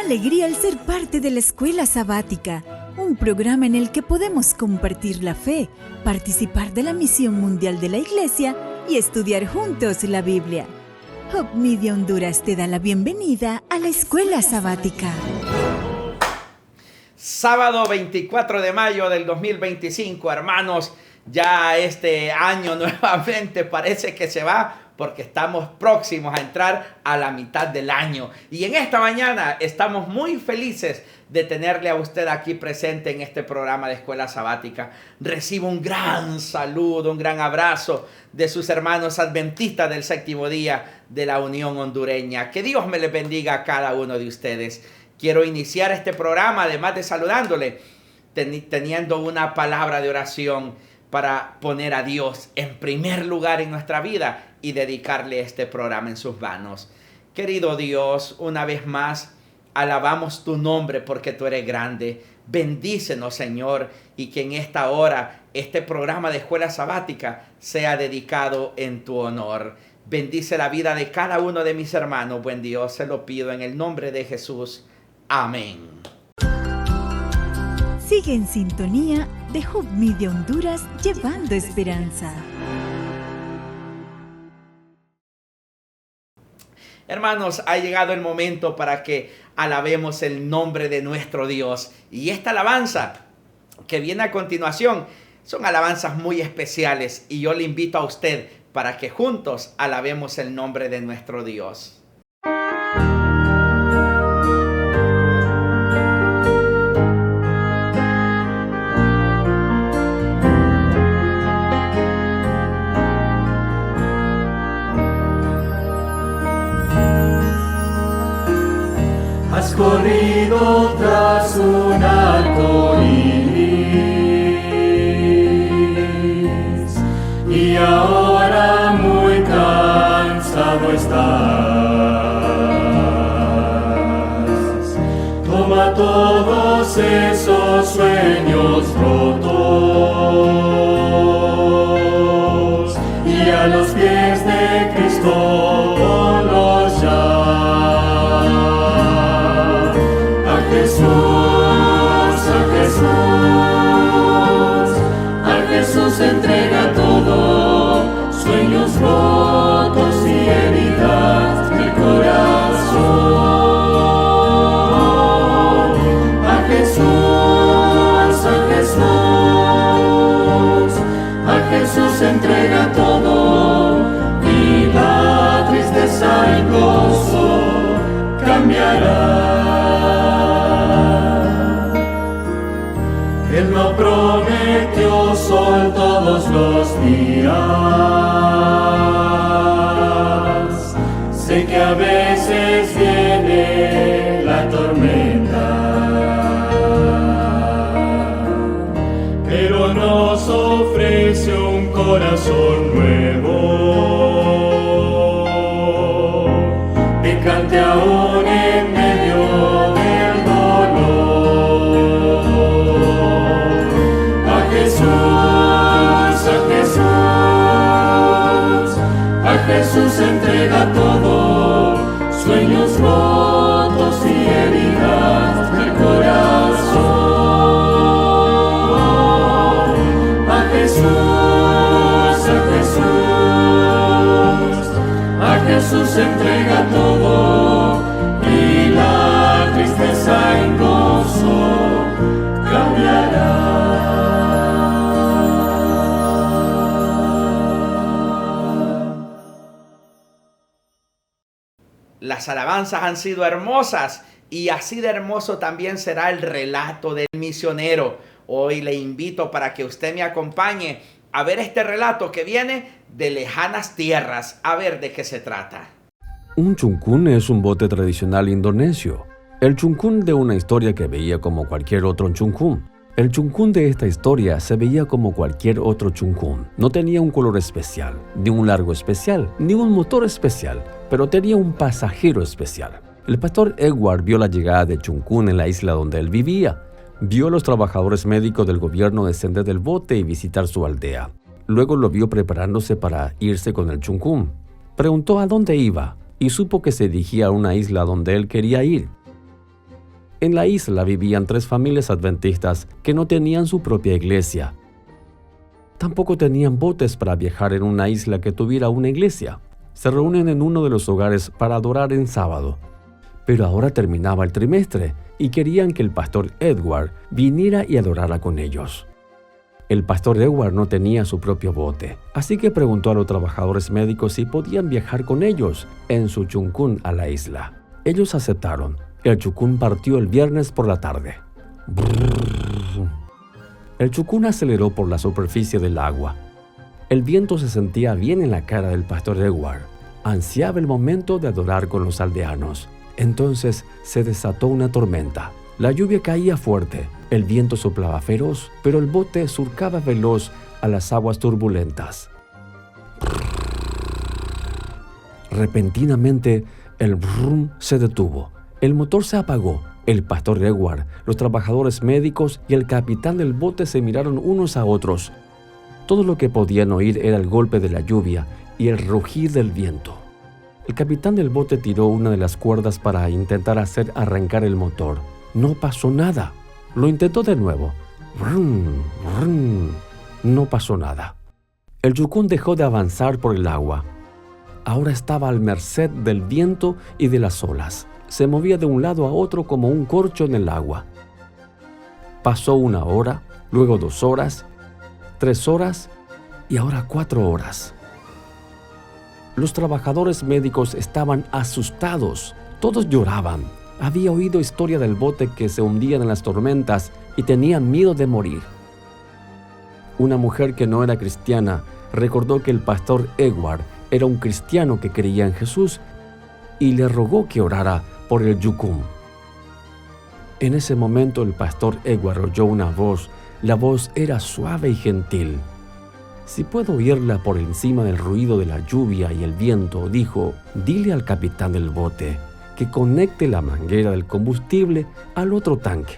alegría el ser parte de la Escuela Sabática, un programa en el que podemos compartir la fe, participar de la misión mundial de la Iglesia y estudiar juntos la Biblia. Hope Media Honduras te da la bienvenida a la Escuela Sabática. Sábado 24 de mayo del 2025, hermanos, ya este año nuevamente parece que se va porque estamos próximos a entrar a la mitad del año. Y en esta mañana estamos muy felices de tenerle a usted aquí presente en este programa de Escuela Sabática. Recibo un gran saludo, un gran abrazo de sus hermanos adventistas del séptimo día de la Unión Hondureña. Que Dios me les bendiga a cada uno de ustedes. Quiero iniciar este programa, además de saludándole, teniendo una palabra de oración para poner a Dios en primer lugar en nuestra vida y dedicarle este programa en sus manos. Querido Dios, una vez más, alabamos tu nombre porque tú eres grande. Bendícenos, Señor, y que en esta hora este programa de Escuela Sabática sea dedicado en tu honor. Bendice la vida de cada uno de mis hermanos, buen Dios, se lo pido en el nombre de Jesús. Amén. Sigue en sintonía de Hope Media Honduras, llevando esperanza. Hermanos, ha llegado el momento para que alabemos el nombre de nuestro Dios. Y esta alabanza que viene a continuación son alabanzas muy especiales. Y yo le invito a usted para que juntos alabemos el nombre de nuestro Dios. Has corrido tras un arco iris y ahora muy cansado estás. Toma todos esos sueños rotos y a los pies de Cristo ponlos ya. A Jesús entrega todo, sueños rotos y heridas del corazón. A Jesús entrega todo y la tristeza en gozo cambiará. Él no prometió sol todos los días. Sé que a veces viene la tormenta, pero nos ofrece un corazón nuevo que cante aún en medio del dolor. A Jesús entrega todo, sueños rotos y heridas del corazón. A Jesús entrega todo y la tristeza en gozo cambiará. Las alabanzas han sido hermosas y así de hermoso también será el relato del misionero. Hoy le invito para que usted me acompañe a ver este relato que viene de lejanas tierras. A ver de qué se trata. Un chungkún es un bote tradicional indonesio. El chungkún de una historia que veía como cualquier otro chungkún. El chungkún de esta historia se veía como cualquier otro chungkún. No tenía un color especial, ni un largo especial, ni un motor especial, pero tenía un pasajero especial. El pastor Edward vio la llegada de chungkún en la isla donde él vivía. Vio a los trabajadores médicos del gobierno descender del bote y visitar su aldea. Luego lo vio preparándose para irse con el chungkún. Preguntó a dónde iba y supo que se dirigía a una isla donde él quería ir. En la isla vivían 3 familias adventistas que no tenían su propia iglesia. Tampoco tenían botes para viajar en una isla que tuviera una iglesia. Se reúnen en uno de los hogares para adorar en sábado. Pero ahora terminaba el trimestre y querían que el pastor Edward viniera y adorara con ellos. El pastor Edward no tenía su propio bote, así que preguntó a los trabajadores médicos si podían viajar con ellos en su chuncún a la isla. Ellos aceptaron. El chuncún partió el viernes por la tarde. El chuncún aceleró por la superficie del agua. El viento se sentía bien en la cara del pastor Edward. Ansiaba el momento de adorar con los aldeanos. Entonces se desató una tormenta. La lluvia caía fuerte, el viento soplaba feroz, pero el bote surcaba veloz a las aguas turbulentas. Repentinamente, el brum se detuvo. El motor se apagó. El pastor Edward, los trabajadores médicos y el capitán del bote se miraron unos a otros. Todo lo que podían oír era el golpe de la lluvia y el rugir del viento. El capitán del bote tiró una de las cuerdas para intentar hacer arrancar el motor. No pasó nada. Lo intentó de nuevo. Brum, brum. No pasó nada. El chuncún dejó de avanzar por el agua. Ahora estaba al merced del viento y de las olas. Se movía de un lado a otro como un corcho en el agua. Pasó 1 hora, luego 2 horas, 3 horas y ahora 4 horas. Los trabajadores médicos estaban asustados. Todos lloraban. Había oído historia del bote que se hundían en las tormentas y tenían miedo de morir. Una mujer que no era cristiana recordó que el pastor Edward era un cristiano que creía en Jesús y le rogó que orara por el chuncún. En ese momento el pastor Edward oyó una voz. La voz era suave y gentil. Si puedo oírla por encima del ruido de la lluvia y el viento, dijo, dile al capitán del bote que conecte la manguera del combustible al otro tanque.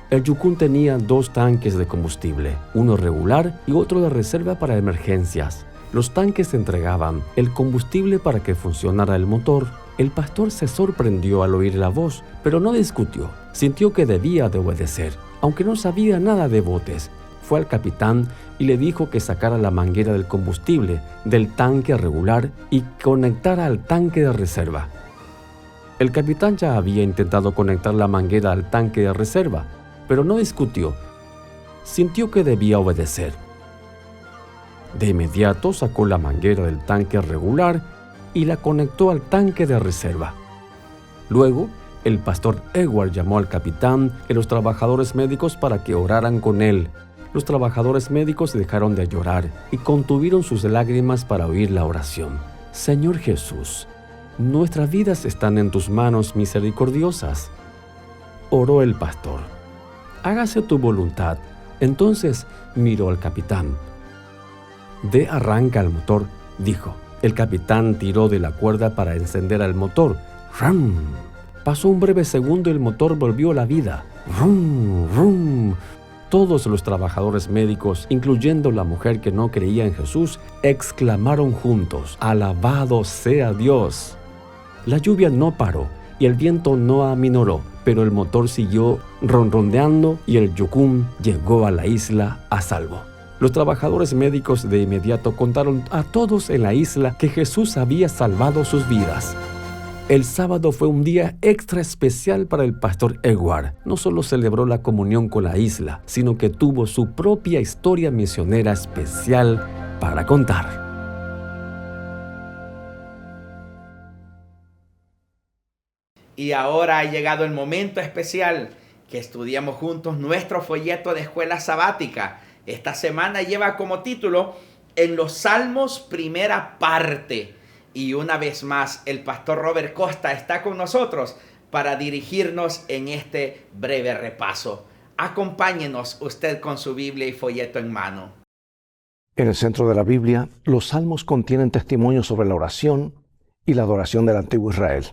El chuncún tenía 2 tanques de combustible, uno regular y otro de reserva para emergencias. Los tanques entregaban el combustible para que funcionara el motor. El pastor se sorprendió al oír la voz, pero no discutió. Sintió que debía de obedecer, aunque no sabía nada de botes. Fue al capitán y le dijo que sacara la manguera del combustible del tanque regular y conectara al tanque de reserva. El capitán ya había intentado conectar la manguera al tanque de reserva, pero no discutió. Sintió que debía obedecer. De inmediato sacó la manguera del tanque regular y la conectó al tanque de reserva. Luego, el pastor Edward llamó al capitán y los trabajadores médicos para que oraran con él. Los trabajadores médicos dejaron de llorar y contuvieron sus lágrimas para oír la oración. Señor Jesús, nuestras vidas están en tus manos misericordiosas. Oró el pastor. Hágase tu voluntad. Entonces miró al capitán. De arranca el motor, dijo. El capitán tiró de la cuerda para encender el motor. ¡Rum! Pasó un breve segundo y el motor volvió a la vida. ¡Rum! ¡Rum! Todos los trabajadores médicos, incluyendo la mujer que no creía en Jesús, exclamaron juntos, ¡alabado sea Dios! La lluvia no paró y el viento no aminoró, pero el motor siguió ronroneando y el chuncún llegó a la isla a salvo. Los trabajadores médicos de inmediato contaron a todos en la isla que Jesús había salvado sus vidas. El sábado fue un día extra especial para el pastor Edward. No solo celebró la comunión con la isla, sino que tuvo su propia historia misionera especial para contar. Y ahora ha llegado el momento especial que estudiamos juntos nuestro folleto de escuela sabática. Esta semana lleva como título En los Salmos, primera parte. Y una vez más, el pastor Robert Costa está con nosotros para dirigirnos en este breve repaso. Acompáñenos usted con su Biblia y folleto en mano. En el centro de la Biblia, los salmos contienen testimonios sobre la oración y la adoración del antiguo Israel.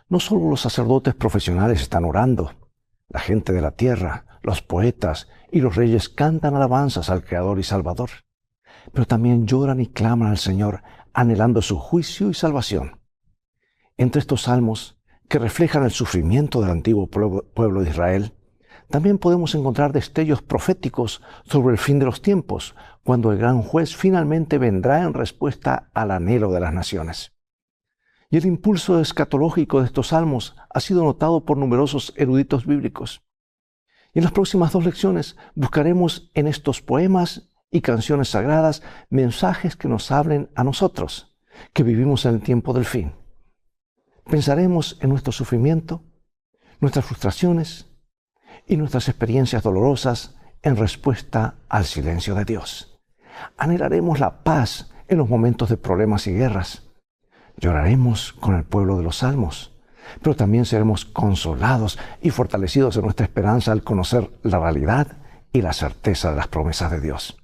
No solo los sacerdotes profesionales están orando, la gente de la tierra, los poetas y los reyes cantan alabanzas al Creador y Salvador, pero también lloran y claman al Señor, anhelando su juicio y salvación. Entre estos salmos que reflejan el sufrimiento del antiguo pueblo de Israel, también podemos encontrar destellos proféticos sobre el fin de los tiempos, cuando el gran juez finalmente vendrá en respuesta al anhelo de las naciones. Y el impulso escatológico de estos salmos ha sido notado por numerosos eruditos bíblicos. Y en las próximas 2 lecciones buscaremos en estos poemas y canciones sagradas mensajes que nos hablen a nosotros, que vivimos en el tiempo del fin. Pensaremos en nuestro sufrimiento, nuestras frustraciones y nuestras experiencias dolorosas en respuesta al silencio de Dios. Anhelaremos la paz en los momentos de problemas y guerras. Lloraremos con el pueblo de los salmos, pero también seremos consolados y fortalecidos en nuestra esperanza al conocer la realidad y la certeza de las promesas de Dios.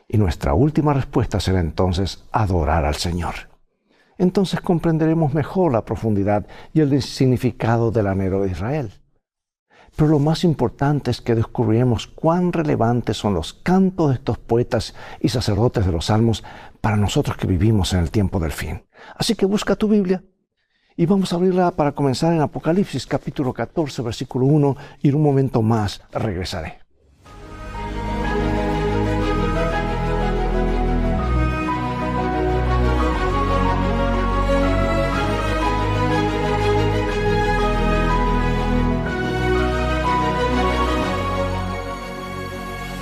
Y nuestra última respuesta será entonces adorar al Señor. Entonces comprenderemos mejor la profundidad y el significado del anhelo de Israel. Pero lo más importante es que descubriremos cuán relevantes son los cantos de estos poetas y sacerdotes de los salmos para nosotros que vivimos en el tiempo del fin. Así que busca tu Biblia y vamos a abrirla para comenzar en Apocalipsis capítulo 14, versículo 1, y en un momento más regresaré.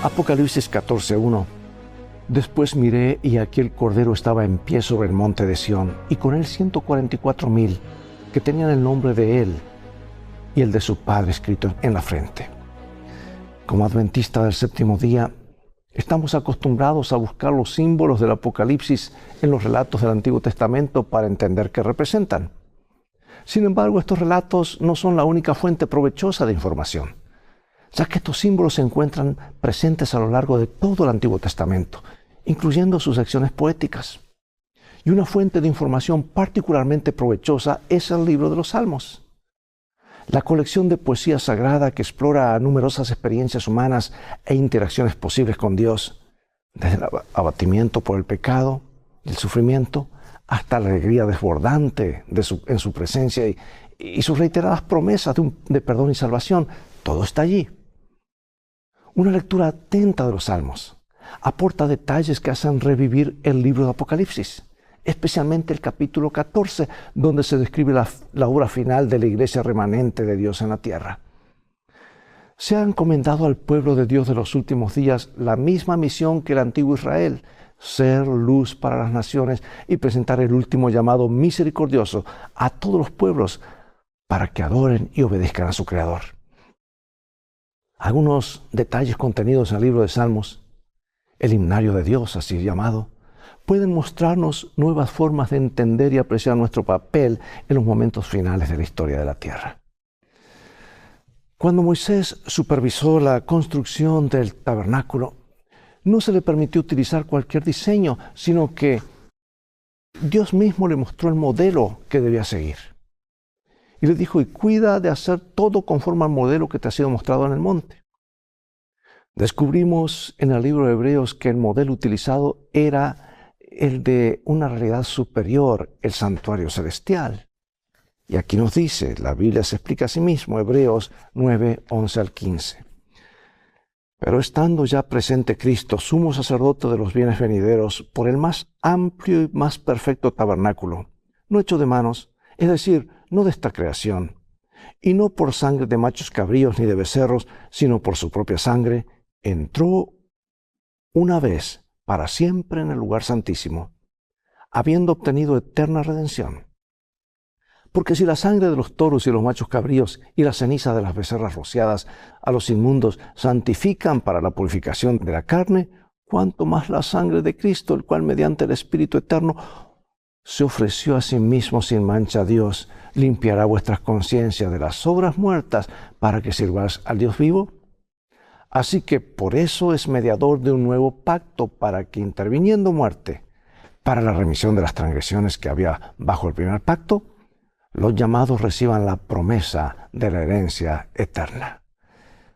Apocalipsis 14:1. Después miré y aquí el Cordero estaba en pie sobre el monte de Sión, y con él 144,000 que tenían el nombre de él y el de su Padre escrito en la frente. Como adventista del séptimo día, estamos acostumbrados a buscar los símbolos del Apocalipsis en los relatos del Antiguo Testamento para entender qué representan. Sin embargo, estos relatos no son la única fuente provechosa de información, ya que estos símbolos se encuentran presentes a lo largo de todo el Antiguo Testamento, incluyendo sus secciones poéticas. Y una fuente de información particularmente provechosa es el libro de los Salmos. La colección de poesía sagrada que explora numerosas experiencias humanas e interacciones posibles con Dios, desde el abatimiento por el pecado, el sufrimiento, hasta la alegría desbordante en su presencia y sus reiteradas promesas de perdón y salvación, todo está allí. Una lectura atenta de los Salmos aporta detalles que hacen revivir el libro de Apocalipsis, especialmente el capítulo 14, donde se describe la obra final de la iglesia remanente de Dios en la tierra. Se ha encomendado al pueblo de Dios de los últimos días la misma misión que el antiguo Israel: ser luz para las naciones y presentar el último llamado misericordioso a todos los pueblos para que adoren y obedezcan a su Creador. Algunos detalles contenidos en el libro de Salmos, el himnario de Dios, así llamado, pueden mostrarnos nuevas formas de entender y apreciar nuestro papel en los momentos finales de la historia de la tierra. Cuando Moisés supervisó la construcción del tabernáculo, no se le permitió utilizar cualquier diseño, sino que Dios mismo le mostró el modelo que debía seguir. Y le dijo: y cuida de hacer todo conforme al modelo que te ha sido mostrado en el monte. Descubrimos en el libro de Hebreos que el modelo utilizado era el de una realidad superior, el santuario celestial. Y aquí nos dice, la Biblia se explica a sí mismo, Hebreos 9, 11 al 15. Pero estando ya presente Cristo, sumo sacerdote de los bienes venideros, por el más amplio y más perfecto tabernáculo, no hecho de manos, es decir, no de esta creación, y no por sangre de machos cabríos ni de becerros, sino por su propia sangre, entró una vez para siempre en el lugar santísimo, habiendo obtenido eterna redención. Porque si la sangre de los toros y los machos cabríos y la ceniza de las becerras rociadas a los inmundos santifican para la purificación de la carne, cuánto más la sangre de Cristo, el cual mediante el Espíritu Eterno se ofreció a sí mismo sin mancha a Dios, limpiará vuestras conciencias de las obras muertas para que sirváis al Dios vivo. Así que por eso es mediador de un nuevo pacto, para que interviniendo muerte para la remisión de las transgresiones que había bajo el primer pacto, los llamados reciban la promesa de la herencia eterna.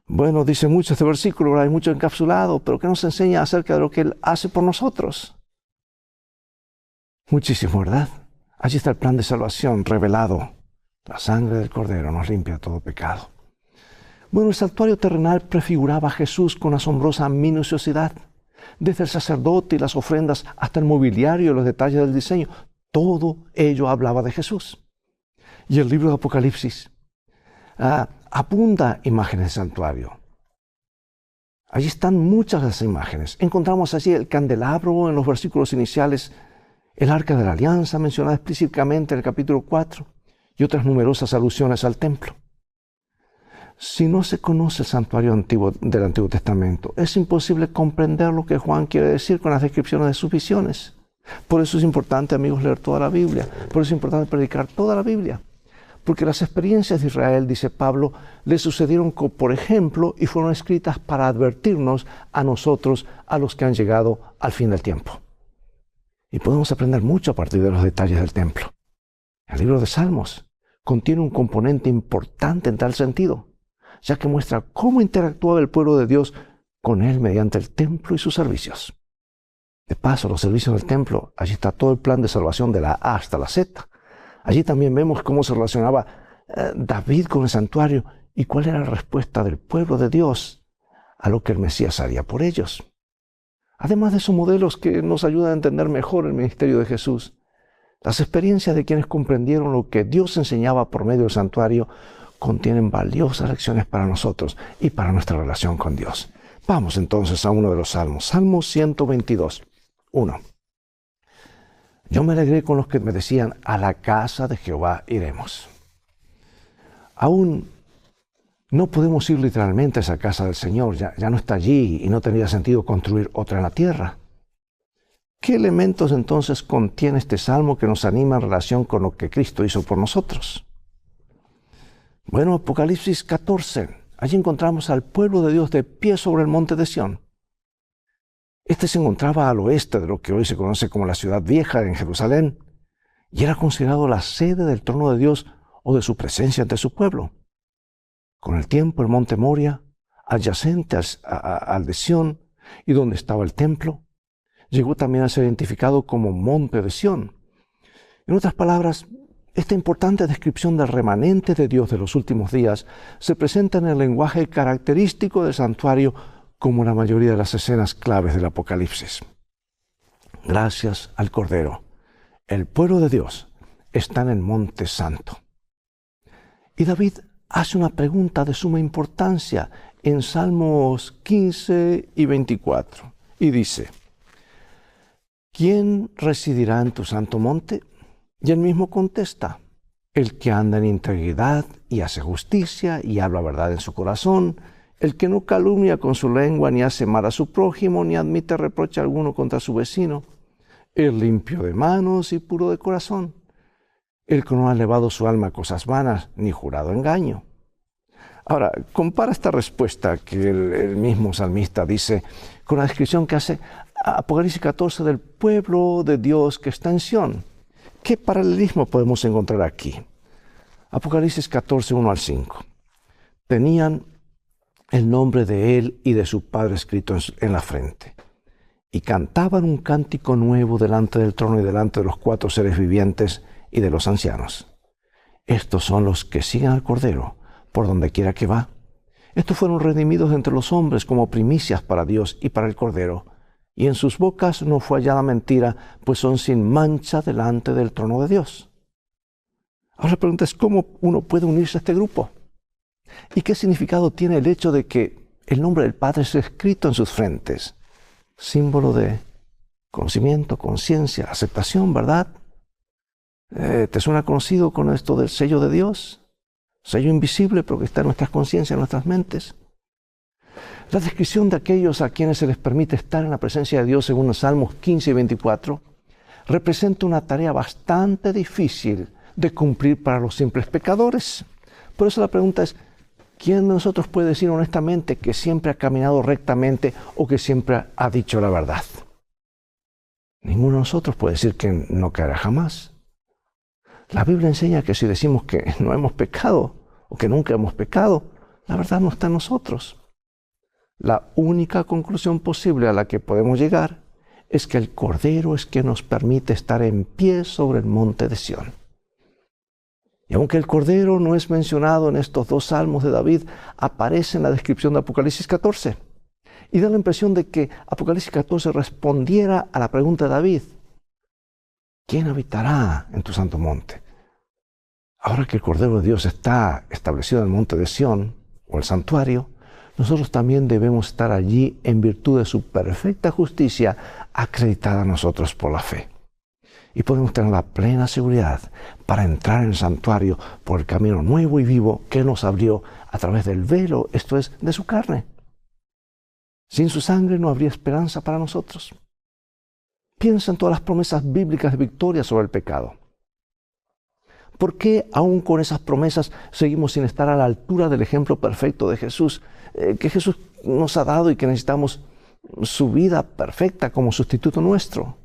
Bueno, dice mucho este versículo, ¿verdad? Hay mucho encapsulado, pero ¿qué nos enseña acerca de lo que Él hace por nosotros? Muchísimo, ¿verdad? Allí está el plan de salvación revelado, La sangre del Cordero nos limpia de todo pecado. Bueno, el santuario terrenal prefiguraba a Jesús con asombrosa minuciosidad. Desde el sacerdote y las ofrendas hasta el mobiliario y los detalles del diseño, todo ello hablaba de Jesús. Y el libro de Apocalipsis abunda imágenes del santuario. Allí están muchas de las imágenes. Encontramos allí el candelabro en los versículos iniciales, el arca de la alianza mencionada explícitamente en el capítulo 4 y otras numerosas alusiones al templo. Si no se conoce el santuario antiguo del Antiguo Testamento, es imposible comprender lo que Juan quiere decir con las descripciones de sus visiones. Por eso es importante, amigos, leer toda la Biblia. Por eso es importante predicar toda la Biblia. Porque las experiencias de Israel, dice Pablo, le sucedieron por ejemplo y fueron escritas para advertirnos a nosotros, a los que han llegado al fin del tiempo. Y podemos aprender mucho a partir de los detalles del templo. El libro de Salmos contiene un componente importante en tal sentido, ya que muestra cómo interactuaba el pueblo de Dios con Él mediante el templo y sus servicios. De paso, los servicios del templo, allí está todo el plan de salvación de la A hasta la Z. Allí también vemos cómo se relacionaba David con el santuario y cuál era la respuesta del pueblo de Dios a lo que el Mesías haría por ellos. Además de esos modelos que nos ayudan a entender mejor el ministerio de Jesús, las experiencias de quienes comprendieron lo que Dios enseñaba por medio del santuario contienen valiosas lecciones para nosotros y para nuestra relación con Dios. Vamos entonces a uno de los salmos. Salmo 122, 1. Yo me alegré con los que me decían, a la casa de Jehová iremos. Aún no podemos ir literalmente a esa casa del Señor, ya no está allí y no tendría sentido construir otra en la tierra. ¿Qué elementos entonces contiene este salmo que nos anima en relación con lo que Cristo hizo por nosotros? Bueno, Apocalipsis 14, allí encontramos al pueblo de Dios de pie sobre el monte de Sión. Este se encontraba al oeste de lo que hoy se conoce como la ciudad vieja en Jerusalén, y era considerado la sede del trono de Dios o de su presencia ante su pueblo. Con el tiempo, el monte Moria, adyacente al de Sión, y donde estaba el templo, llegó también a ser identificado como monte de Sión. En otras palabras, esta importante descripción del remanente de Dios de los últimos días se presenta en el lenguaje característico del santuario como la mayoría de las escenas claves del Apocalipsis. Gracias al Cordero, el pueblo de Dios está en el Monte Santo. Y David hace una pregunta de suma importancia en Salmos 15 y 24 y dice, ¿quién residirá en tu santo monte? Y él mismo contesta, el que anda en integridad y hace justicia y habla verdad en su corazón, el que no calumnia con su lengua ni hace mal a su prójimo ni admite reproche alguno contra su vecino, el limpio de manos y puro de corazón, el que no ha elevado su alma a cosas vanas ni jurado engaño. Ahora, compara esta respuesta que el mismo salmista dice con la descripción que hace Apocalipsis 14 del pueblo de Dios que está en Sión. ¿Qué paralelismo podemos encontrar aquí? Apocalipsis 14, 1 al 5. Tenían el nombre de él y de su padre escrito en la frente. Y cantaban un cántico nuevo delante del trono y delante de los 4 seres vivientes y de los ancianos. Estos son los que siguen al Cordero por donde quiera que va. Estos fueron redimidos entre los hombres como primicias para Dios y para el Cordero. Y en sus bocas no fue hallada mentira, pues son sin mancha delante del trono de Dios. Ahora la pregunta es, ¿cómo uno puede unirse a este grupo? ¿Y qué significado tiene el hecho de que el nombre del Padre es escrito en sus frentes? Símbolo de conocimiento, conciencia, aceptación, ¿verdad? ¿Te suena conocido con esto del sello de Dios? Sello invisible, pero que está en nuestras conciencias, en nuestras mentes. La descripción de aquellos a quienes se les permite estar en la presencia de Dios, según los Salmos 15 y 24, representa una tarea bastante difícil de cumplir para los simples pecadores. Por eso la pregunta es, ¿quién de nosotros puede decir honestamente que siempre ha caminado rectamente o que siempre ha dicho la verdad? Ninguno de nosotros puede decir que no caerá jamás. La Biblia enseña que si decimos que no hemos pecado o que nunca hemos pecado, la verdad no está en nosotros. La única conclusión posible a la que podemos llegar es que el Cordero es quien nos permite estar en pie sobre el monte de Sión. Y aunque el Cordero no es mencionado en estos dos salmos de David, aparece en la descripción de Apocalipsis 14. Y da la impresión de que Apocalipsis 14 respondiera a la pregunta de David: ¿quién habitará en tu santo monte? Ahora que el Cordero de Dios está establecido en el monte de Sión, o el santuario, nosotros también debemos estar allí en virtud de su perfecta justicia acreditada a nosotros por la fe. Y podemos tener la plena seguridad para entrar en el santuario por el camino nuevo y vivo que Él nos abrió a través del velo, esto es, de su carne. Sin su sangre no habría esperanza para nosotros. Piensa en todas las promesas bíblicas de victoria sobre el pecado. ¿Por qué aún con esas promesas seguimos sin estar a la altura del ejemplo perfecto de Jesús, que Jesús nos ha dado y que necesitamos su vida perfecta como sustituto nuestro?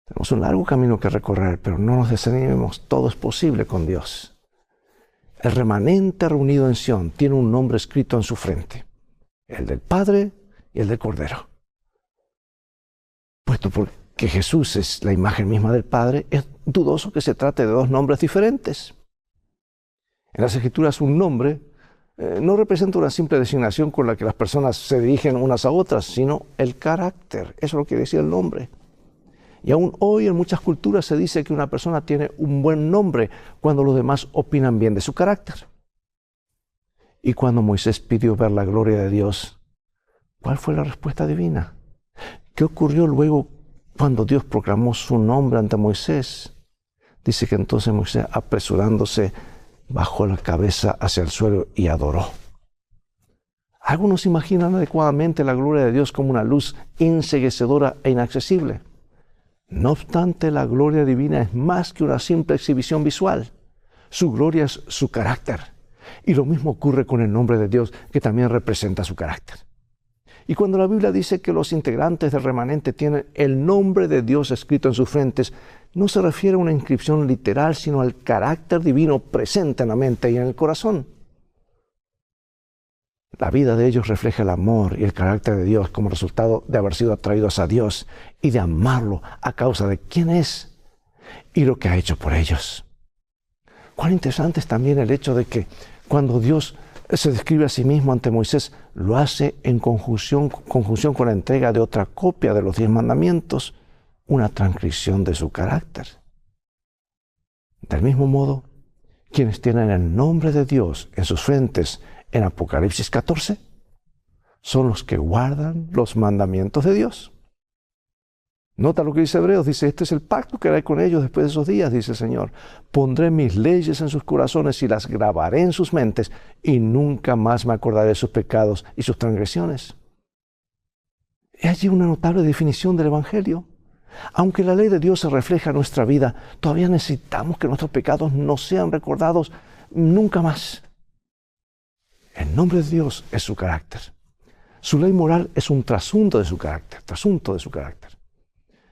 Tenemos un largo camino que recorrer, pero no nos desanimemos, todo es posible con Dios. El remanente reunido en Sión tiene un nombre escrito en su frente: el del Padre y el del Cordero. Puesto que Jesús es la imagen misma del Padre, es dudoso que se trate de dos nombres diferentes. En las Escrituras, un nombre no representa una simple designación con la que las personas se dirigen unas a otras, sino el carácter. Eso es lo que decía el nombre. Y aún hoy en muchas culturas se dice que una persona tiene un buen nombre cuando los demás opinan bien de su carácter. Y cuando Moisés pidió ver la gloria de Dios, ¿cuál fue la respuesta divina? ¿Qué ocurrió luego cuando Dios proclamó su nombre ante Moisés? Dice que entonces Moisés, apresurándose, bajó la cabeza hacia el suelo y adoró. Algunos imaginan adecuadamente la gloria de Dios como una luz enceguecedora e inaccesible. No obstante, la gloria divina es más que una simple exhibición visual. Su gloria es su carácter. Y lo mismo ocurre con el nombre de Dios, que también representa su carácter. Y cuando la Biblia dice que los integrantes del remanente tienen el nombre de Dios escrito en sus frentes, no se refiere a una inscripción literal, sino al carácter divino presente en la mente y en el corazón. La vida de ellos refleja el amor y el carácter de Dios como resultado de haber sido atraídos a Dios y de amarlo a causa de quién es y lo que ha hecho por ellos. Cuán interesante es también el hecho de que cuando Dios se describe a sí mismo ante Moisés, lo hace en conjunción con la entrega de otra copia de los 10 mandamientos, una transcripción de su carácter. Del mismo modo, quienes tienen el nombre de Dios en sus frentes en Apocalipsis 14 son los que guardan los mandamientos de Dios. Nota lo que dice Hebreos, dice: este es el pacto que haré con ellos después de esos días, dice el Señor. Pondré mis leyes en sus corazones y las grabaré en sus mentes, y nunca más me acordaré de sus pecados y sus transgresiones. Hay allí una notable definición del Evangelio. Aunque la ley de Dios se refleja en nuestra vida, todavía necesitamos que nuestros pecados no sean recordados nunca más. El nombre de Dios es su carácter. Su ley moral es un trasunto de su carácter,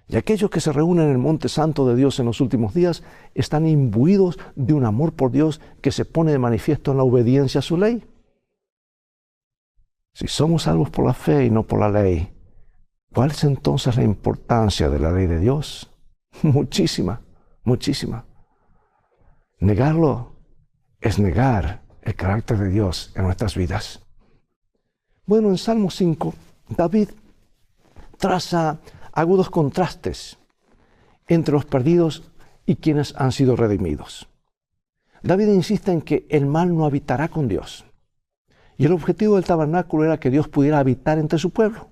Y aquellos que se reúnen en el monte santo de Dios en los últimos días están imbuidos de un amor por Dios que se pone de manifiesto en la obediencia a su ley. Si somos salvos por la fe y no por la ley, ¿cuál es entonces la importancia de la ley de Dios? Muchísima, muchísima. Negarlo es negar el carácter de Dios en nuestras vidas. Bueno, en Salmo 5, David traza agudos contrastes entre los perdidos y quienes han sido redimidos. David insiste en que el mal no habitará con Dios. Y el objetivo del tabernáculo era que Dios pudiera habitar entre su pueblo.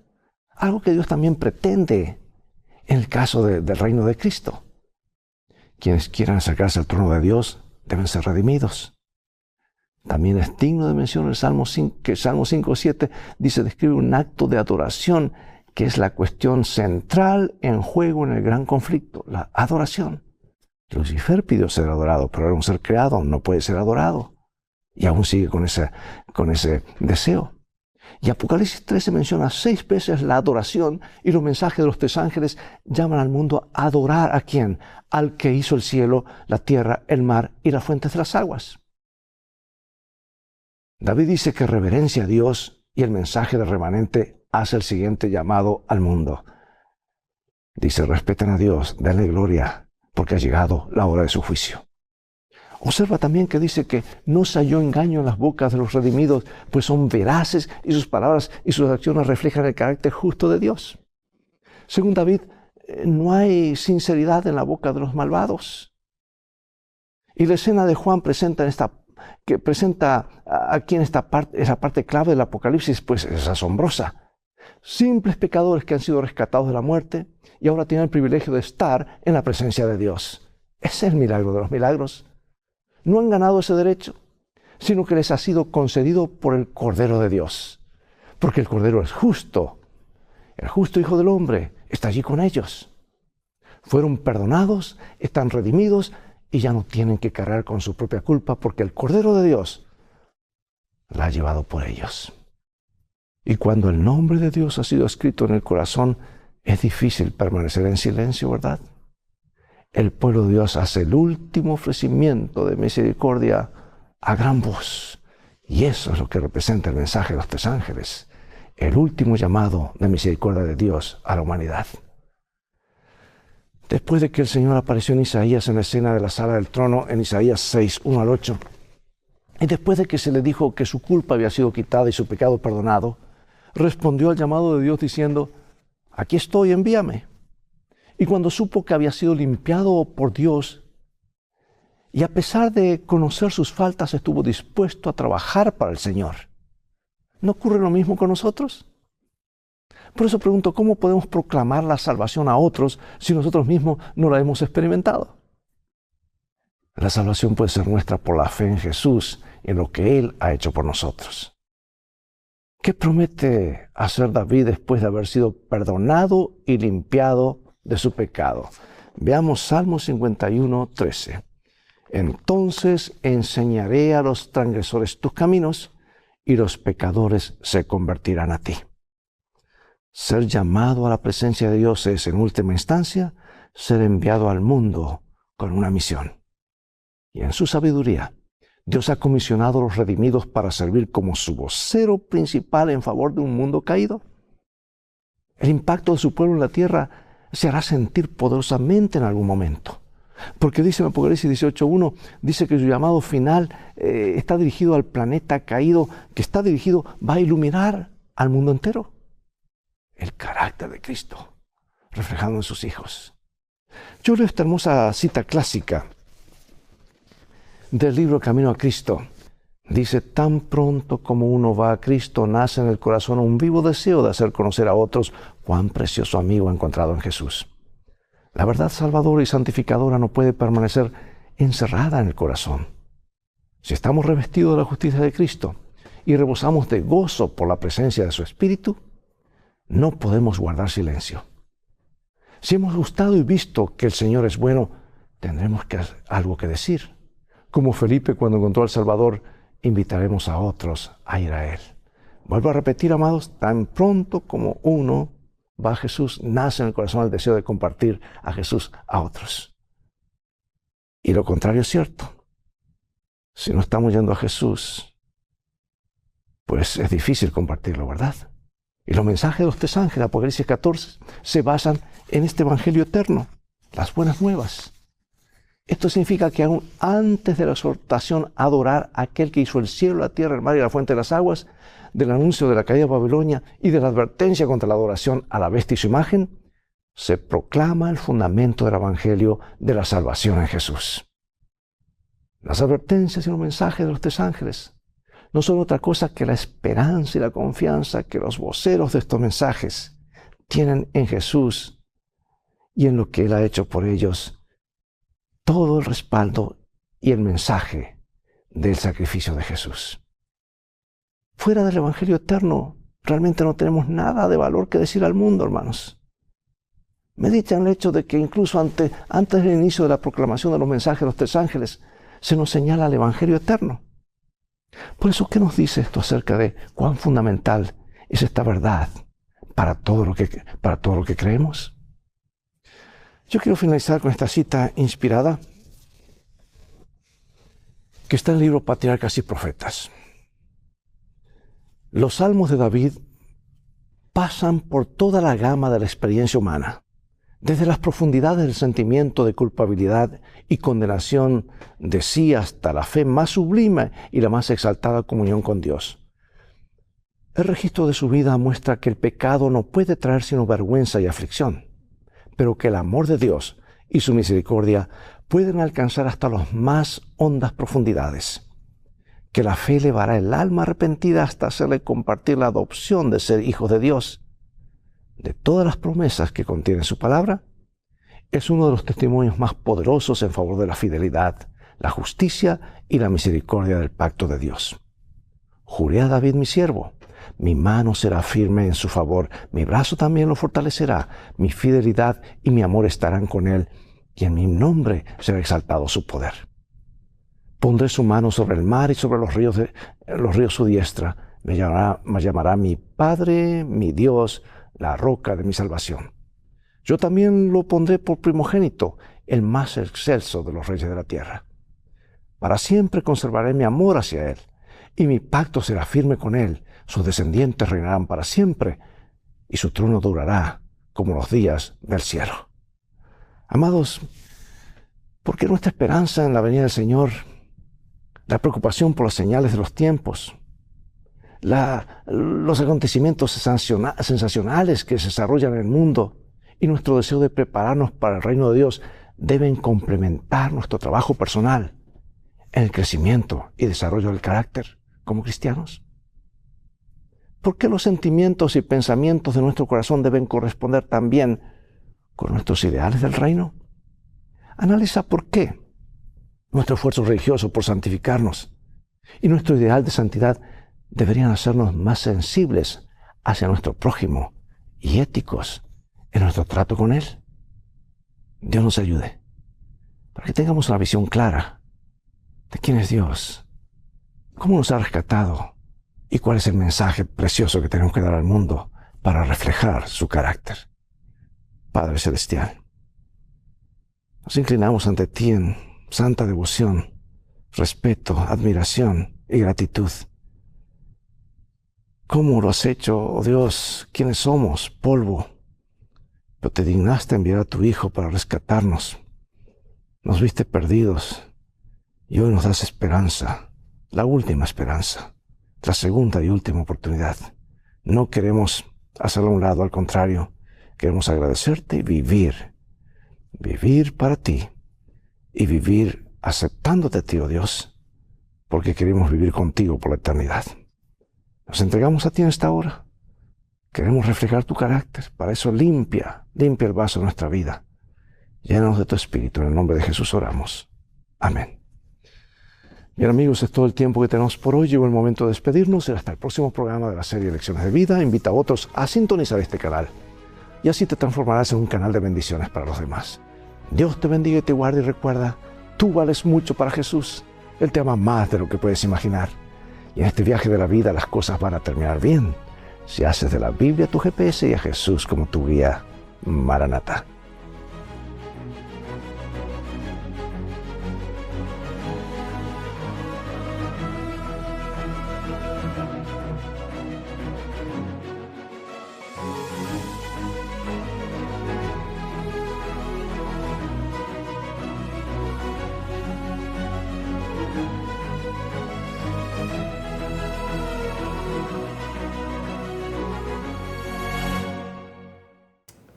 Algo que Dios también pretende en el caso del reino de Cristo. Quienes quieran acercarse al trono de Dios deben ser redimidos. También es digno de mención el Salmo 5, que Salmo 5:7 describe un acto de adoración que es la cuestión central en juego en el gran conflicto, la adoración. Lucifer pidió ser adorado, pero era un ser creado, no puede ser adorado. Y aún sigue con ese deseo. Y Apocalipsis 13 menciona 6 veces la adoración, y los mensajes de los 3 ángeles llaman al mundo a adorar ¿a quién? Al que hizo el cielo, la tierra, el mar y las fuentes de las aguas. David dice que reverencia a Dios, y el mensaje del remanente hace el siguiente llamado al mundo. Dice: respeten a Dios, denle gloria, porque ha llegado la hora de su juicio. Observa también que dice que no se halló engaño en las bocas de los redimidos, pues son veraces y sus palabras y sus acciones reflejan el carácter justo de Dios. Según David, no hay sinceridad en la boca de los malvados. Y la escena de Juan presenta aquí en esa parte clave del Apocalipsis, pues es asombrosa. Simples pecadores que han sido rescatados de la muerte y ahora tienen el privilegio de estar en la presencia de Dios. Ese es el milagro de los milagros. No han ganado ese derecho, sino que les ha sido concedido por el Cordero de Dios. Porque el Cordero es justo. El justo Hijo del Hombre está allí con ellos. Fueron perdonados, están redimidos y ya no tienen que cargar con su propia culpa porque el Cordero de Dios la ha llevado por ellos. Y cuando el nombre de Dios ha sido escrito en el corazón, es difícil permanecer en silencio, ¿verdad? El pueblo de Dios hace el último ofrecimiento de misericordia a gran voz. Y eso es lo que representa el mensaje de los 3 ángeles. El último llamado de misericordia de Dios a la humanidad. Después de que el Señor apareció en Isaías en la escena de la sala del trono, en Isaías 6, 1 al 8, y después de que se le dijo que su culpa había sido quitada y su pecado perdonado, respondió al llamado de Dios diciendo, aquí estoy, envíame. Y cuando supo que había sido limpiado por Dios, y a pesar de conocer sus faltas, estuvo dispuesto a trabajar para el Señor. ¿No ocurre lo mismo con nosotros? Por eso pregunto, ¿cómo podemos proclamar la salvación a otros si nosotros mismos no la hemos experimentado? La salvación puede ser nuestra por la fe en Jesús y en lo que Él ha hecho por nosotros. ¿Qué promete hacer David después de haber sido perdonado y limpiado de su pecado? Veamos Salmo 51, 13. Entonces enseñaré a los transgresores tus caminos y los pecadores se convertirán a ti. Ser llamado a la presencia de Dios es, en última instancia, ser enviado al mundo con una misión. Y en su sabiduría, Dios ha comisionado a los redimidos para servir como su vocero principal en favor de un mundo caído. El impacto de su pueblo en la tierra se hará sentir poderosamente en algún momento. Porque dice en Apocalipsis 18:1, dice que su llamado final está dirigido al planeta caído, que está dirigido, va a iluminar al mundo entero. El carácter de Cristo, reflejado en sus hijos. Yo leo esta hermosa cita clásica del libro Camino a Cristo. Dice, tan pronto como uno va a Cristo, nace en el corazón un vivo deseo de hacer conocer a otros cuán precioso amigo ha encontrado en Jesús. La verdad salvadora y santificadora no puede permanecer encerrada en el corazón. Si estamos revestidos de la justicia de Cristo y rebosamos de gozo por la presencia de su Espíritu, no podemos guardar silencio. Si hemos gustado y visto que el Señor es bueno, tendremos algo que decir. Como Felipe cuando encontró al Salvador, invitaremos a otros a ir a Él. Vuelvo a repetir, amados, tan pronto como uno va a Jesús, nace en el corazón el deseo de compartir a Jesús a otros. Y lo contrario es cierto. Si no estamos yendo a Jesús, pues es difícil compartirlo, ¿verdad? Y los mensajes de los 3 ángeles, Apocalipsis 14, se basan en este evangelio eterno, las buenas nuevas. Esto significa que aún antes de la exhortación a adorar a aquel que hizo el cielo, la tierra, el mar y la fuente de las aguas, del anuncio de la caída de Babilonia y de la advertencia contra la adoración a la bestia y su imagen, se proclama el fundamento del evangelio de la salvación en Jesús. Las advertencias y los mensajes de los 3 ángeles no son otra cosa que la esperanza y la confianza que los voceros de estos mensajes tienen en Jesús y en lo que Él ha hecho por ellos, todo el respaldo y el mensaje del sacrificio de Jesús. Fuera del Evangelio eterno, realmente no tenemos nada de valor que decir al mundo, hermanos. Medita en el hecho de que incluso antes del inicio de la proclamación de los mensajes de los 3 ángeles, se nos señala el Evangelio eterno. Por eso, ¿qué nos dice esto acerca de cuán fundamental es esta verdad para todo lo que creemos? Yo quiero finalizar con esta cita inspirada que está en el libro Patriarcas y Profetas. Los salmos de David pasan por toda la gama de la experiencia humana, Desde las profundidades del sentimiento de culpabilidad y condenación de sí hasta la fe más sublime y la más exaltada comunión con Dios. El registro de su vida muestra que el pecado no puede traer sino vergüenza y aflicción, pero que el amor de Dios y su misericordia pueden alcanzar hasta las más hondas profundidades, que la fe elevará el alma arrepentida hasta hacerle compartir la adopción de ser hijos de Dios. De todas las promesas que contiene su palabra, es uno de los testimonios más poderosos en favor de la fidelidad, la justicia y la misericordia del pacto de Dios. Juré a David mi siervo, mi mano será firme en su favor, mi brazo también lo fortalecerá, mi fidelidad y mi amor estarán con él, y en mi nombre será exaltado su poder. Pondré su mano sobre el mar y sobre los ríos su diestra. Me llamará mi Padre, mi Dios, la roca de mi salvación. Yo también lo pondré por primogénito, el más excelso de los reyes de la tierra. Para siempre conservaré mi amor hacia él, y mi pacto será firme con él. Sus descendientes reinarán para siempre, y su trono durará como los días del cielo. Amados, ¿por qué nuestra esperanza en la venida del Señor, la preocupación por las señales de los tiempos, los acontecimientos sensacionales que se desarrollan en el mundo y nuestro deseo de prepararnos para el reino de Dios deben complementar nuestro trabajo personal en el crecimiento y desarrollo del carácter como cristianos? ¿Por qué los sentimientos y pensamientos de nuestro corazón deben corresponder también con nuestros ideales del reino? Analiza por qué nuestro esfuerzo religioso por santificarnos y nuestro ideal de santidad deberían hacernos más sensibles hacia nuestro prójimo y éticos en nuestro trato con él. Dios nos ayude para que tengamos una visión clara de quién es Dios, cómo nos ha rescatado y cuál es el mensaje precioso que tenemos que dar al mundo para reflejar su carácter. Padre Celestial, nos inclinamos ante ti en santa devoción, respeto, admiración y gratitud. ¿Cómo lo has hecho, oh Dios? ¿Quiénes somos? Polvo. Pero te dignaste enviar a tu Hijo para rescatarnos. Nos viste perdidos y hoy nos das esperanza, la última esperanza, la segunda y última oportunidad. No queremos hacerlo a un lado, al contrario, queremos agradecerte y vivir para ti y vivir aceptándote a ti, oh Dios, porque queremos vivir contigo por la eternidad. Nos entregamos a ti en esta hora. Queremos reflejar tu carácter. Para eso limpia el vaso de nuestra vida. Llénanos de tu Espíritu. En el nombre de Jesús oramos. Amén. Bien, amigos, es todo el tiempo que tenemos por hoy. Llegó el momento de despedirnos. Y hasta el próximo programa de la serie Lecciones de Vida. Invita a otros a sintonizar este canal. Y así te transformarás en un canal de bendiciones para los demás. Dios te bendiga y te guarde. Y recuerda, tú vales mucho para Jesús. Él te ama más de lo que puedes imaginar. Y en este viaje de la vida las cosas van a terminar bien si haces de la Biblia tu GPS y a Jesús como tu guía. Maranatá.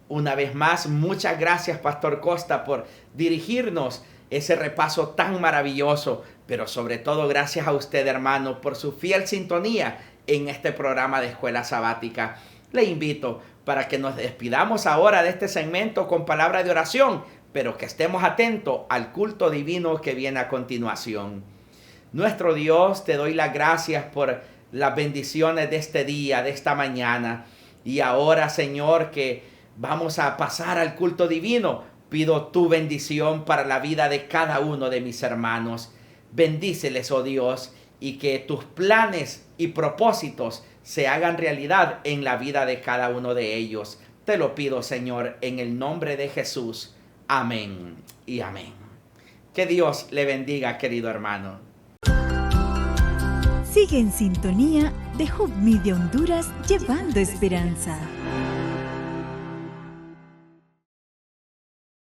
Una vez más, muchas gracias, Pastor Costa, por dirigirnos ese repaso tan maravilloso, pero sobre todo gracias a usted, hermano, por su fiel sintonía en este programa de Escuela Sabática. Le invito para que nos despidamos ahora de este segmento con palabra de oración, pero que estemos atentos al culto divino que viene a continuación. Nuestro Dios, te doy las gracias por las bendiciones de este día, de esta mañana. Y ahora, Señor, que vamos a pasar al culto divino. Pido tu bendición para la vida de cada uno de mis hermanos. Bendíceles, oh Dios, y que tus planes y propósitos se hagan realidad en la vida de cada uno de ellos. Te lo pido, Señor, en el nombre de Jesús. Amén y amén. Que Dios le bendiga, querido hermano. Sigue en sintonía de Hope Media Honduras, llevando esperanza.